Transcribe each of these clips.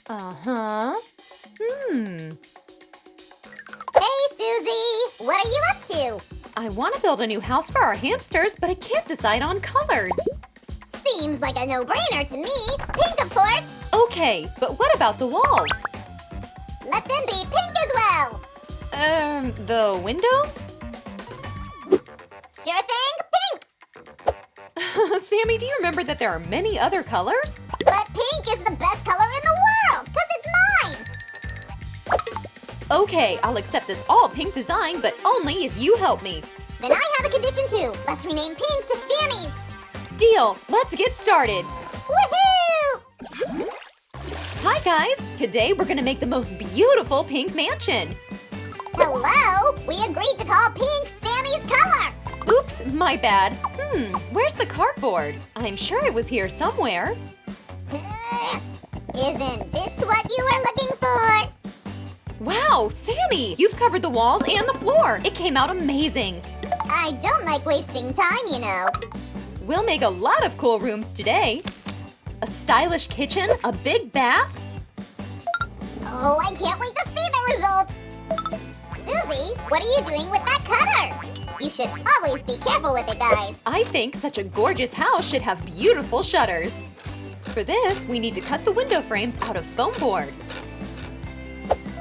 Uh-huh. Hey, Susie! What are you up to? I want to build a new house for our hamsters, but I can't decide on colors. Seems like a no-brainer to me. Pink, of course. Okay, but what about the walls? Let them be pink as well. The windows? Sure thing, pink. Sammy, do you remember that there are many other colors? But pink is the best color in the world, because it's mine. Okay, I'll accept this all pink design, but only if you help me. Then I have a condition too. Let's rename pink to Sammy's. Deal! Let's get started! Woohoo! Hi guys! Today we're gonna make the most beautiful pink mansion! Hello! We agreed to call pink Sammy's color! Oops, my bad. Where's the cardboard? I'm sure it was here somewhere. Isn't this what you were looking for? Wow, Sammy! You've covered the walls and the floor! It came out amazing! I don't like wasting time, you know. We'll make a lot of cool rooms today. A stylish kitchen, a big bath. Oh, I can't wait to see the result! Susie, what are you doing with that cutter? You should always be careful with it, guys. I think such a gorgeous house should have beautiful shutters. For this, we need to cut the window frames out of foam board.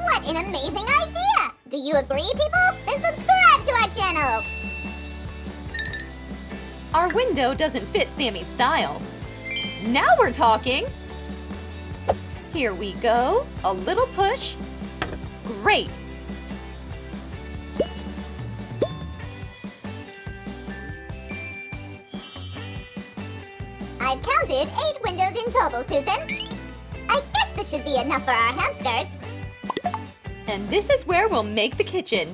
What an amazing idea! Do you agree, people? Then subscribe to our channel! Our window doesn't fit Sammy's style. Now we're talking! Here we go. A little push. Great! I've counted 8 windows in total, Susan. I guess this should be enough for our hamsters. And this is where we'll make the kitchen.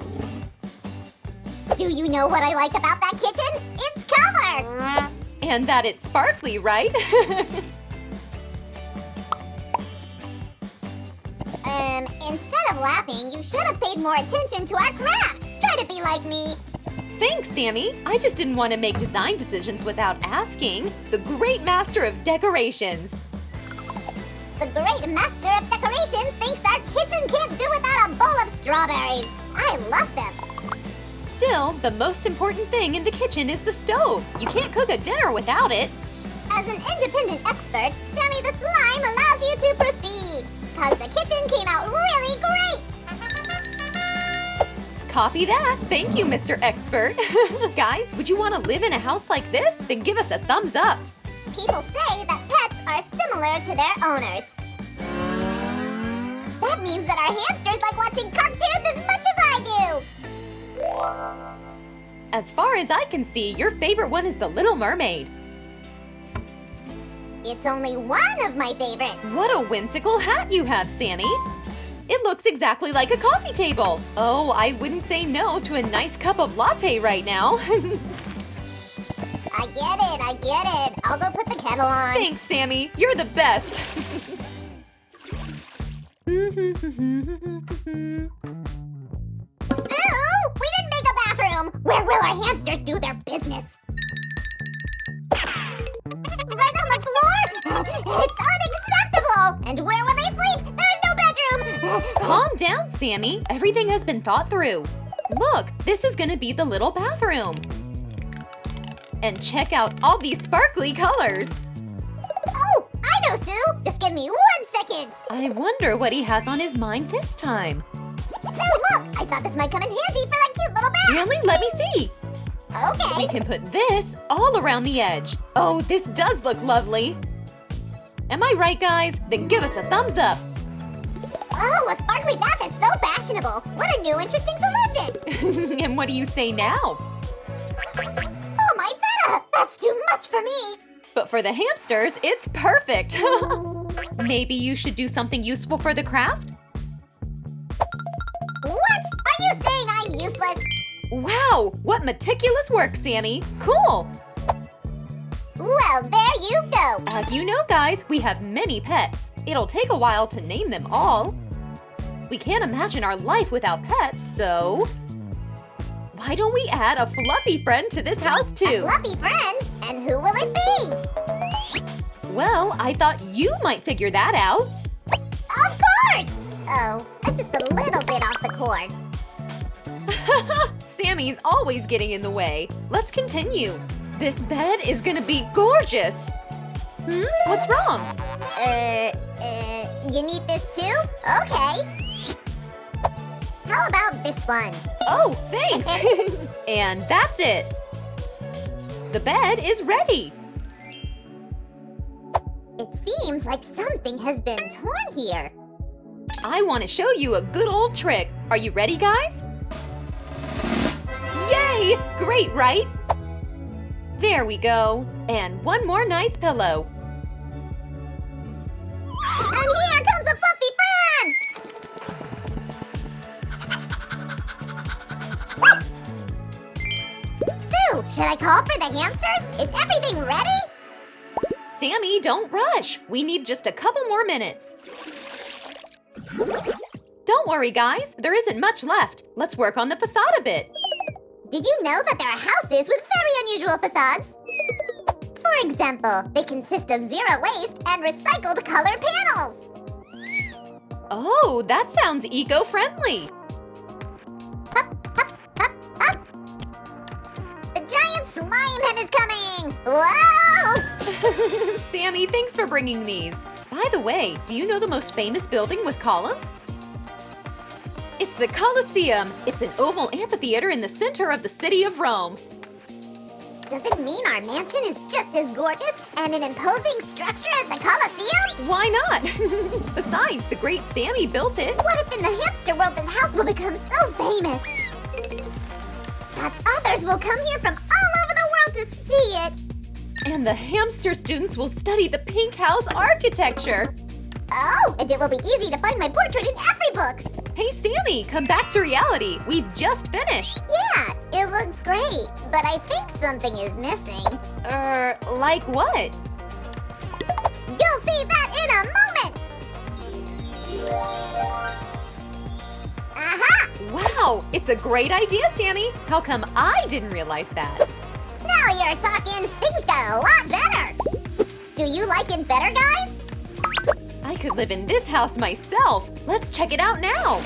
Do you know what I like about that kitchen? Its color! And that it's sparkly, right? Instead of laughing, you should have paid more attention to our craft. Try to be like me. Thanks, Sammy. I just didn't want to make design decisions without asking the great master of decorations. The great master of decorations thinks our kitchen can't do without a bowl of strawberries. I love them. Still, the most important thing in the kitchen is the stove. You can't cook a dinner without it. As an independent expert, Sammy the Slime allows you to proceed. Cause the kitchen came out really great. Copy that. Thank you, Mr. Expert. Guys, would you want to live in a house like this? Then give us a thumbs up. People say that pets are similar to their owners. That means that our hamsters like watching cartoons as much as I do. As far as I can see, your favorite one is The Little Mermaid. It's only one of my favorites. What a whimsical hat you have, Sammy. It looks exactly like a coffee table. Oh, I wouldn't say no to a nice cup of latte right now. I get it. I'll go put the kettle on. Thanks, Sammy. You're the best. Sue, we didn't make a bathroom. Where will our hamsters do their business? Right on the floor? It's unacceptable. And where will they sleep? There is no bedroom. Calm down, Sammy. Everything has been thought through. Look, this is gonna be the little bathroom. And check out all these sparkly colors. Oh, I know, Sue. Just give me 1 second. I wonder what he has on his mind this time. Sue, look. I thought this might come in handy for that cute little bag. Really? Let me see. We Okay. can put this all around the edge. Oh, this does look lovely. Am I right, guys? Then give us a thumbs up. Oh, a sparkly bath is so fashionable. What a new interesting solution. And what do you say now? Oh, my feta. That's too much for me. But for the hamsters, it's perfect. Maybe you should do something useful for the craft? What? Are you saying I'm useless? Wow, what meticulous work, Sammy. Cool. Well, there you go. As you know, guys, we have many pets. It'll take a while to name them all. We can't imagine our life without pets, so why don't we add a fluffy friend to this house A too? fluffy friend? And who will it be? Well, I thought you might figure that out. I'll Uh-oh, I'm just a little bit off the course. Sammy's always getting in the way. Let's continue. This bed is gonna be gorgeous. What's wrong? You need this too? Okay. How about this one? Oh, thanks. And that's it. The bed is ready. It seems like something has been torn here. I want to show you a good old trick. Are you ready, guys? Yay! Great, right? There we go. And one more nice pillow. And here comes a fluffy friend! Sue, should I call for the hamsters? Is everything ready? Sammy, don't rush. We need just a couple more minutes. Don't worry, guys. There isn't much left. Let's work on the facade a bit. Did you know that there are houses with very unusual facades? For example, they consist of zero waste and recycled color panels. Oh, that sounds eco-friendly. Hup, hup, hup, hup. The giant slime head is coming! Whoa! Sammy, thanks for bringing these. By the way, do you know the most famous building with columns? It's the Colosseum. It's an oval amphitheater in the center of the city of Rome. Does it mean our mansion is just as gorgeous and an imposing structure as the Colosseum? Why not? Besides, the great Sammy built it. What if in the hamster world this house will become so famous that others will come here from all over the world to see it? And the hamster students will study the pink house architecture. Oh, and it will be easy to find my portrait in every book. Hey, Sammy, come back to reality. We've just finished. Yeah, it looks great, but I think something is missing. Like what? You'll see that in a moment! Aha! Wow, it's a great idea, Sammy. How come I didn't realize that? Now you're talking. Things got a lot better. Do you like it better, guys? I could live in this house myself. Let's check it out now.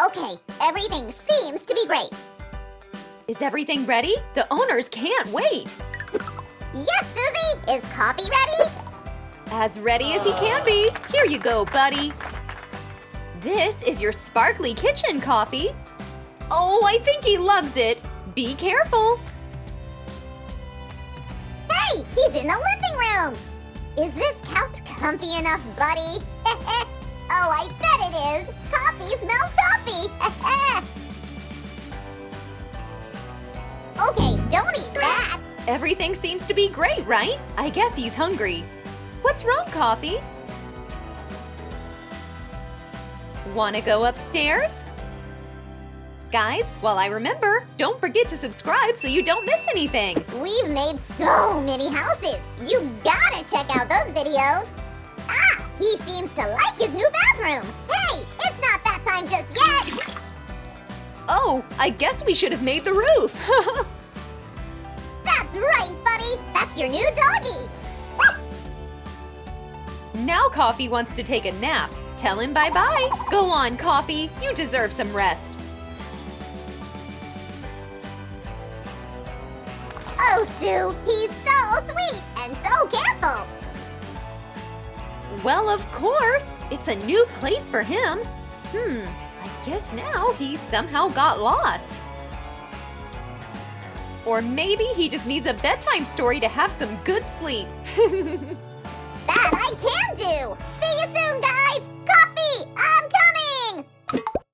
Okay, everything seems to be great. Is everything ready? The owners can't wait. Yes, Susie! Is coffee ready? As ready as he can be. Here you go, buddy. This is your sparkly kitchen coffee. Oh, I think he loves it. Be careful. Hey, he's in the living room! Is this couch comfy enough, buddy? Oh, I bet it is! Coffee smells coffee! Okay, don't eat that! Everything seems to be great, right? I guess he's hungry. What's wrong, Coffee? Want to go upstairs? Guys, while I remember, don't forget to subscribe so you don't miss anything. We've made so many houses! You gotta check out those videos! Ah! He seems to like his new bathroom! Hey! It's not bath time just yet! Oh, I guess we should have made the roof. That's right, buddy! That's your new doggy! Now Coffee wants to take a nap. Tell him bye-bye. Go on, Coffee. You deserve some rest. Oh, Sue, he's so sweet and so careful! Well, of course. It's a new place for him. I guess now he somehow got lost. Or maybe he just needs a bedtime story to have some good sleep. That I can do! See